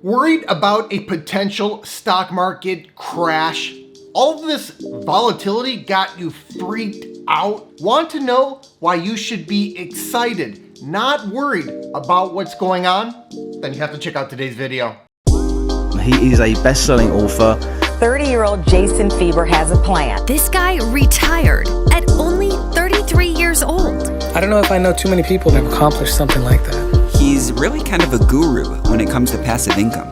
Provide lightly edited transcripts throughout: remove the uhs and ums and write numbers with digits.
Worried about a potential stock market crash? All of this volatility got you freaked out? Want to know why you should be excited, not worried about what's going on? Then you have to check out today's video. He is a best-selling author. 30-year-old Jason Fieber has a plan. This guy retired at only 33 years old. I don't know if I know too many people that have accomplished something like that. He's really kind of a guru when it comes to passive income.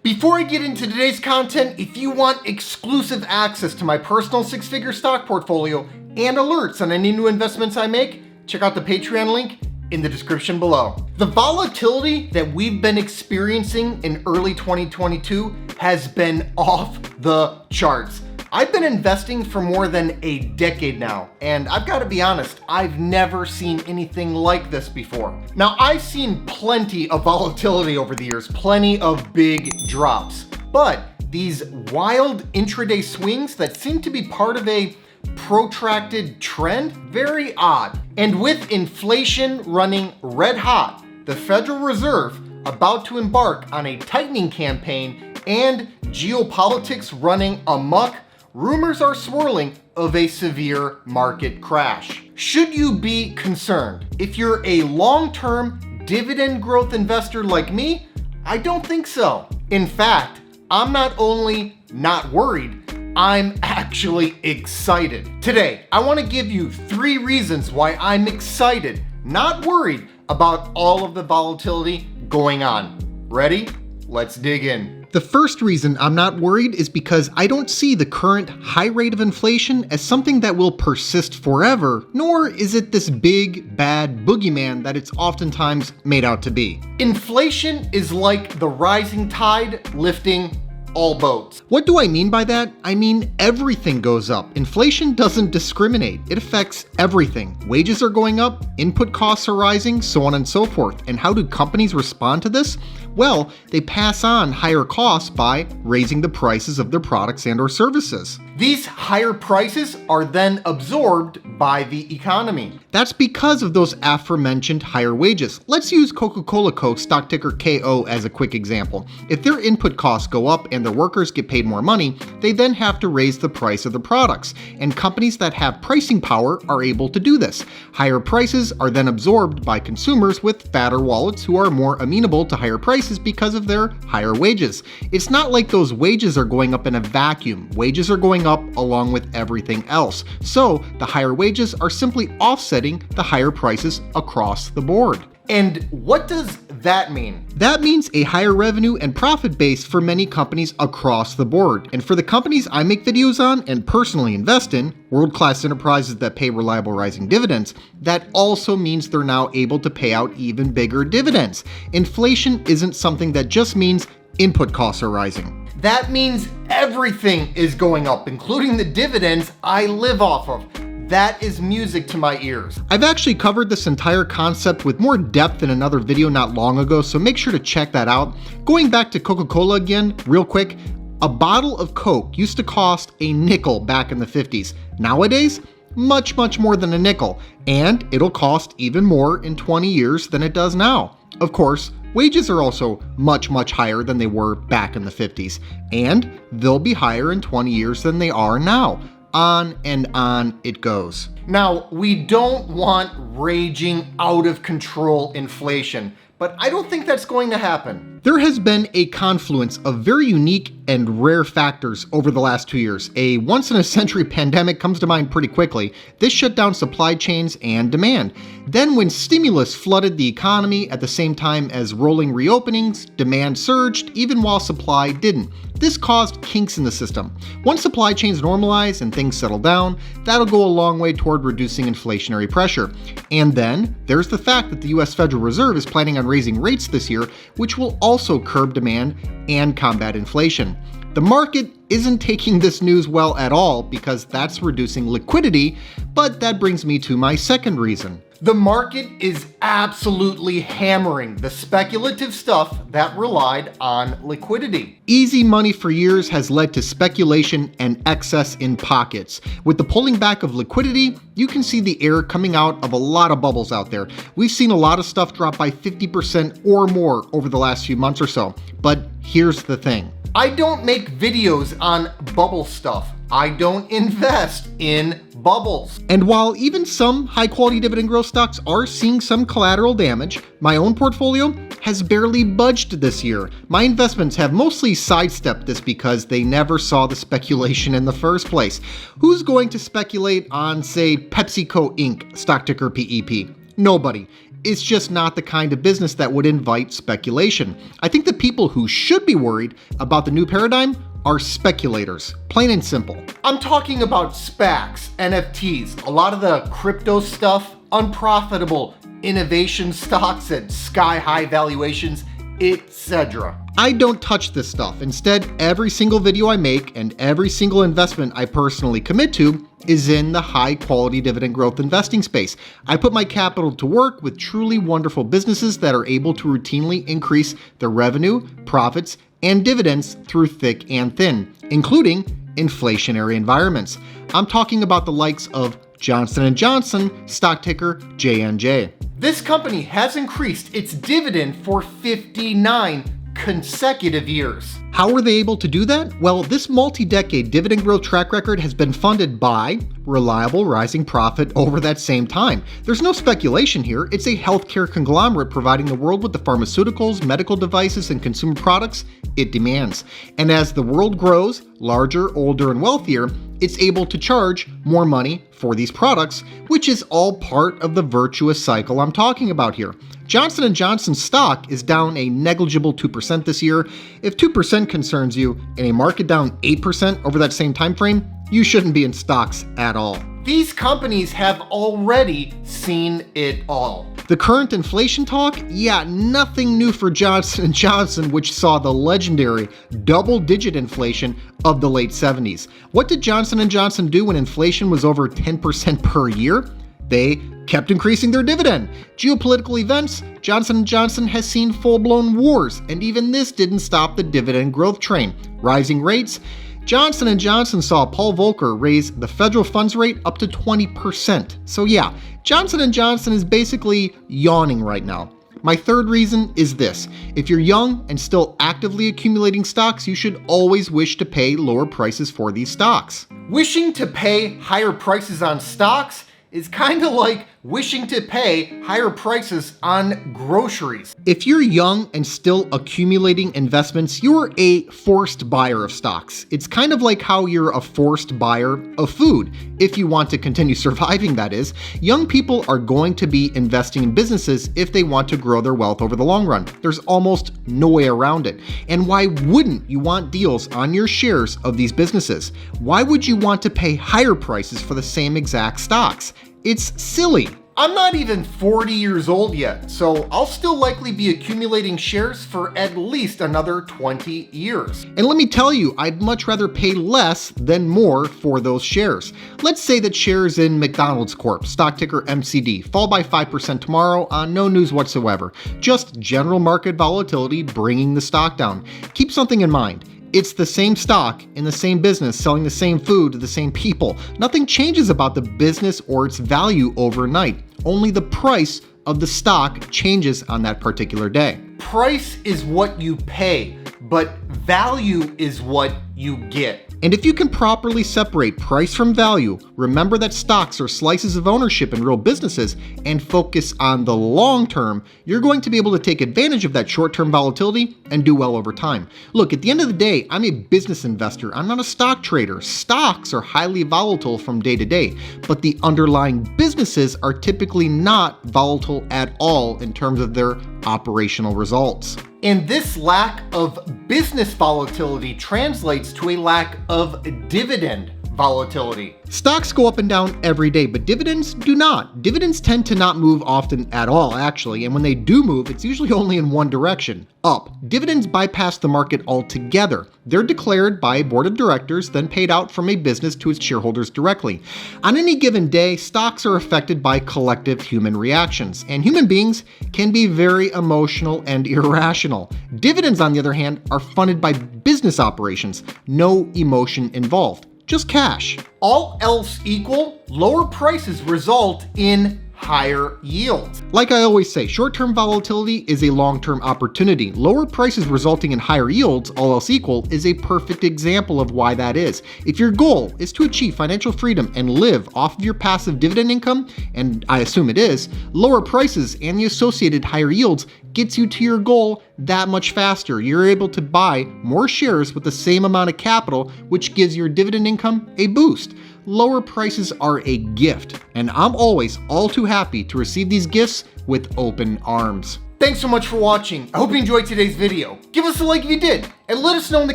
Before I get into today's content, if you want exclusive access to my personal six-figure stock portfolio and alerts on any new investments I make, check out the Patreon link in the description below. The volatility that we've been experiencing in early 2022 has been off the charts. I've been investing for more than a decade now, and I've got to be honest, I've never seen anything like this before. Now, I've seen plenty of volatility over the years, plenty of big drops, but these wild intraday swings that seem to be part of a protracted trend, very odd. And with inflation running red hot, the Federal Reserve about to embark on a tightening campaign, and geopolitics running amok, rumors are swirling of a severe market crash. Should you be concerned? If you're a long-term dividend growth investor like me, I don't think so. In fact, I'm not only not worried, I'm actually excited. Today, I want to give you 3 reasons why I'm excited, not worried about all of the volatility going on. Ready? Let's dig in. The first reason I'm not worried is because I don't see the current high rate of inflation as something that will persist forever, nor is it this big, bad boogeyman that it's oftentimes made out to be. Inflation is like the rising tide lifting all boats. What do I mean by that? I mean everything goes up. Inflation doesn't discriminate. It affects everything. Wages are going up, input costs are rising, so on and so forth. And how do companies respond to this? Well, they pass on higher costs by raising the prices of their products and or services. These higher prices are then absorbed by the economy. That's because of those aforementioned higher wages. Let's use Coca-Cola Co. stock ticker KO as a quick example. If their input costs go up and their workers get paid more money, they then have to raise the price of the products. And companies that have pricing power are able to do this. Higher prices are then absorbed by consumers with fatter wallets who are more amenable to higher prices because of their higher wages. It's not like those wages are going up in a vacuum. Wages are going up along with everything else. So the higher wages are simply offsetting the higher prices across the board. And what does that mean? That means a higher revenue and profit base for many companies across the board. And for the companies I make videos on and personally invest in, world-class enterprises that pay reliable rising dividends, that also means they're now able to pay out even bigger dividends. Inflation isn't something that just means input costs are rising. That means everything is going up, including the dividends I live off of. That is music to my ears. I've actually covered this entire concept with more depth in another video not long ago, so make sure to check that out. Going back to Coca-Cola again, real quick, a bottle of Coke used to cost a nickel back in the 50s. Nowadays, much more than a nickel, and it'll cost even more in 20 years than it does now. Of course, wages are also much higher than they were back in the 50s, and they'll be higher in 20 years than they are now. On and on it goes. Now, we don't want raging out of control inflation, but I don't think that's going to happen. There has been a confluence of very unique and rare factors over the last 2 years. A once-in-a-century pandemic comes to mind pretty quickly. This shut down supply chains and demand. Then when stimulus flooded the economy at the same time as rolling reopenings, demand surged even while supply didn't. This caused kinks in the system. Once supply chains normalize and things settle down, that'll go a long way toward reducing inflationary pressure. And then there's the fact that the US Federal Reserve is planning on raising rates this year, which will also curb demand and combat inflation. The market isn't taking this news well at all because that's reducing liquidity, but that brings me to my second reason. The market is absolutely hammering the speculative stuff that relied on liquidity. Easy money for years has led to speculation and excess in pockets. With the pulling back of liquidity, you can see the air coming out of a lot of bubbles out there. We've seen a lot of stuff drop by 50% or more over the last few months or so. But here's the thing. I don't make videos on bubble stuff. I don't invest in bubbles. And while even some high quality dividend growth stocks are seeing some collateral damage, my own portfolio has barely budged this year. My investments have mostly sidestepped this because they never saw the speculation in the first place. Who's going to speculate on, say, PepsiCo Inc., stock ticker PEP? Nobody. It's just not the kind of business that would invite speculation. I think the people who should be worried about the new paradigm are speculators, plain and simple. I'm talking about SPACs, NFTs, a lot of the crypto stuff, unprofitable innovation stocks at sky-high valuations, etc. I don't touch this stuff. Instead, every single video I make and every single investment I personally commit to is in the high-quality dividend growth investing space. I put my capital to work with truly wonderful businesses that are able to routinely increase their revenue, profits, and dividends through thick and thin, including inflationary environments. I'm talking about the likes of Johnson & Johnson, stock ticker JNJ. This company has increased its dividend for 59 consecutive years. How were they able to do that? Well, this multi-decade dividend growth track record has been funded by reliable rising profit over that same time. There's no speculation here. It's a healthcare conglomerate providing the world with the pharmaceuticals, medical devices, and consumer products it demands. And as the world grows larger, older, and wealthier, it's able to charge more money for these products, which is all part of the virtuous cycle I'm talking about here. Johnson & Johnson stock is down a negligible 2% this year. If 2% concerns you and a market down 8% over that same time frame, you shouldn't be in stocks at all. These companies have already seen it all. The current inflation talk? Yeah, nothing new for Johnson & Johnson, which saw the legendary double-digit inflation of the late 70s. What did Johnson & Johnson do when inflation was over 10% per year? They kept increasing their dividend. Geopolitical events, Johnson & Johnson has seen full-blown wars, and even this didn't stop the dividend growth train. Rising rates, Johnson & Johnson saw Paul Volcker raise the federal funds rate up to 20%. So yeah, Johnson & Johnson is basically yawning right now. My third reason is this. If you're young and still actively accumulating stocks, you should always wish to pay lower prices for these stocks. Wishing to pay higher prices on stocks is kind of like wishing to pay higher prices on groceries. If you're young and still accumulating investments, you're a forced buyer of stocks. It's kind of like how you're a forced buyer of food. If you want to continue surviving, that is. Young people are going to be investing in businesses if they want to grow their wealth over the long run. There's almost no way around it. And why wouldn't you want deals on your shares of these businesses? Why would you want to pay higher prices for the same exact stocks? It's silly. I'm not even 40 years old yet, so I'll still likely be accumulating shares for at least another 20 years. And let me tell you, I'd much rather pay less than more for those shares. Let's say that shares in McDonald's Corp., stock ticker MCD, fall by 5% tomorrow on no news whatsoever. Just general market volatility bringing the stock down. Keep something in mind. It's the same stock in the same business selling the same food to the same people. Nothing changes about the business or its value overnight. Only the price of the stock changes on that particular day. Price is what you pay, but value is what you get. And if you can properly separate price from value, remember that stocks are slices of ownership in real businesses, and focus on the long term, you're going to be able to take advantage of that short-term volatility and do well over time. Look, at the end of the day, I'm a business investor. I'm not a stock trader. Stocks are highly volatile from day to day, but the underlying businesses are typically not volatile at all in terms of their operational results. And this lack of business volatility translates to a lack of dividend volatility. Stocks go up and down every day, but dividends do not. Dividends tend to not move often at all, actually, and when they do move, it's usually only in one direction, up. Dividends bypass the market altogether. They're declared by a board of directors, then paid out from a business to its shareholders directly. On any given day, stocks are affected by collective human reactions, and human beings can be very emotional and irrational. Dividends, on the other hand, are funded by business operations, no emotion involved, just cash. All else equal, lower prices result in higher yields. Like I always say, short-term volatility is a long-term opportunity. Lower prices resulting in higher yields, all else equal, is a perfect example of why that is. If your goal is to achieve financial freedom and live off of your passive dividend income, and I assume it is, lower prices and the associated higher yields gets you to your goal that much faster. You're able to buy more shares with the same amount of capital, which gives your dividend income a boost. Lower prices are a gift, and I'm always all too happy to receive these gifts with open arms. Thanks so much for watching. I hope you enjoyed today's video. Give us a like if you did, and let us know in the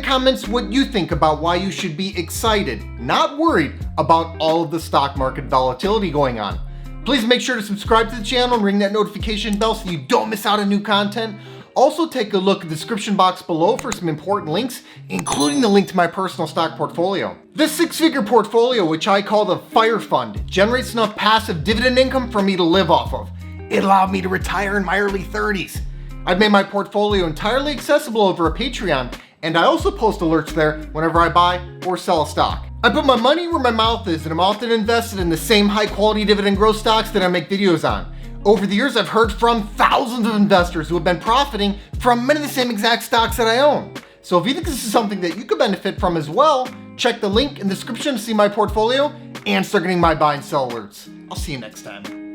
comments what you think about why you should be excited, not worried about all of the stock market volatility going on. Please make sure to subscribe to the channel and ring that notification bell so you don't miss out on new content. Also, take a look at the description box below for some important links, including the link to my personal stock portfolio. This six-figure portfolio, which I call the Fire Fund, generates enough passive dividend income for me to live off of. It allowed me to retire in my early 30s. I've made my portfolio entirely accessible over a Patreon, and I also post alerts there whenever I buy or sell a stock. I put my money where my mouth is, and I'm often invested in the same high-quality dividend growth stocks that I make videos on. Over the years, I've heard from thousands of investors who have been profiting from many of the same exact stocks that I own. So if you think this is something that you could benefit from as well, check the link in the description to see my portfolio and start getting my buy and sell alerts. I'll see you next time.